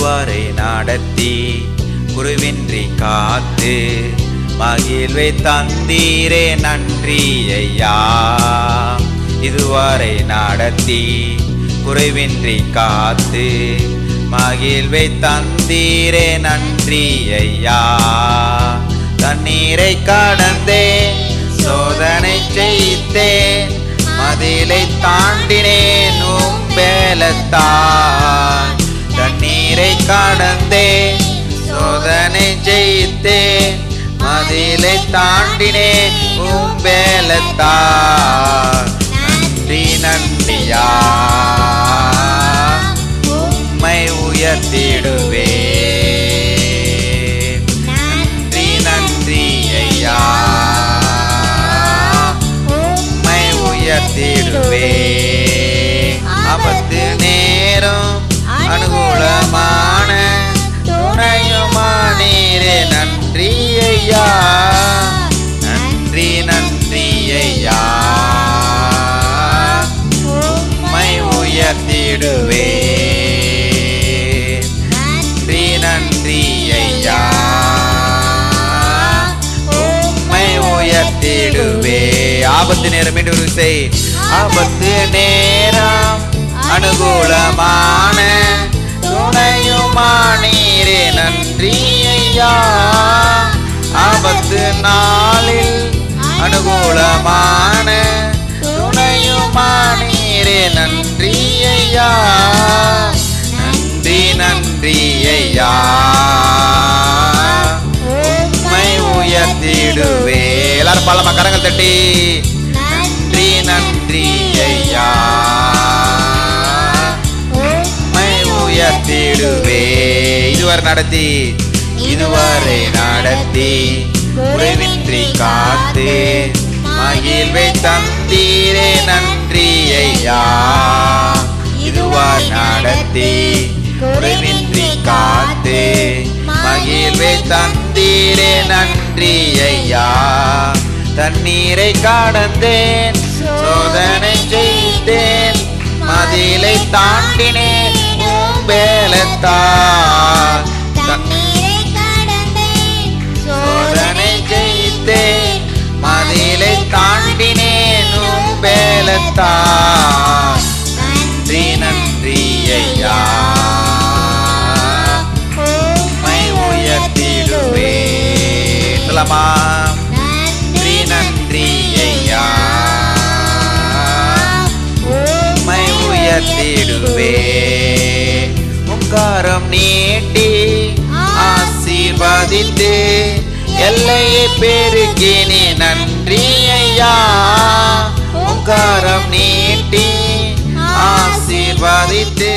இதுவரை நடத்தி குறைவின்றி காத்து மகிழ்வை தந்தீரே நன்றி ஐயா. இதுவரை நடத்தி குறைவின்றி காத்து மகிழ்வை தந்தீரே நன்றி ஐயா. தண்ணீரை கடந்தேன் சோதனை செய்தேன் மதிலை தாண்டினேன் உம்பேலத்தான். தண்ணீரை கடந்தேன் சோதனை செய்தேன் மதிலை தாண்டினேன் உம்பேலத்தான். நன்றி நன்றியா உம்மை உயர்த்திடுவேன். நன்றி நன்றி ஐயா உம்மை உயர்த்திடுவேன். ஆபத்து நேரம் அனுகூலமான துணையுமானீரே நன்றி ஐயா. நன்றி நன்றி ஐயா உம்மை உயர்த்திடுவேன். நன்றி நன்றி ஐயா உம்மை உயர்த்திடுவே. ஆபத்து நேரம் என்று செய். ஆபத்து நேரம் அனுகூலமான துணையுமானீரே நன்றி ஐயா. ஆபத்து நாளில் அனுகூலமான துணையுமானீரே நன்றி ஐயா. நன்றி நன்றி ஐயா உம்மை உயர்த்திடுவே. எல்லாரும் பாலமா கரங்கள் தட்டி நன்றி நன்றி ஐயா உம்மை உயர்த்திடுவே. இதுவரை நடத்தி குறைவின்றி காத்து மகிழ்வை தந்தீரே நன்றி ஐயா. இதுவரை நடத்தி குறைவின்றி காத்து மகிழ்வை தந்தீரே நன்றி ஐயா. தண்ணீரை கடந்தேன் சோதனை செய்தேன் மதிலை தாண்டினேன் உம்பேலத்தான். தண்ணீரை கடந்தேன் சோதனை செய்தேன் மதிலை தாண்டினேன் உம்பேலத்தான். நன்றி நன்றி ஐயா உம்மை உயர்த்திடுவேன். சொல்லமா நன்றி நன்றி ஐயா உம்மை உயர்த்திடுவேன். உங்காரம் நீட்டி ஆசீர்வதித்து எல்லையை பெருக்கினே நன்றி ஐயா. உங்காரம் நீட்டி ஆசீர்வதித்து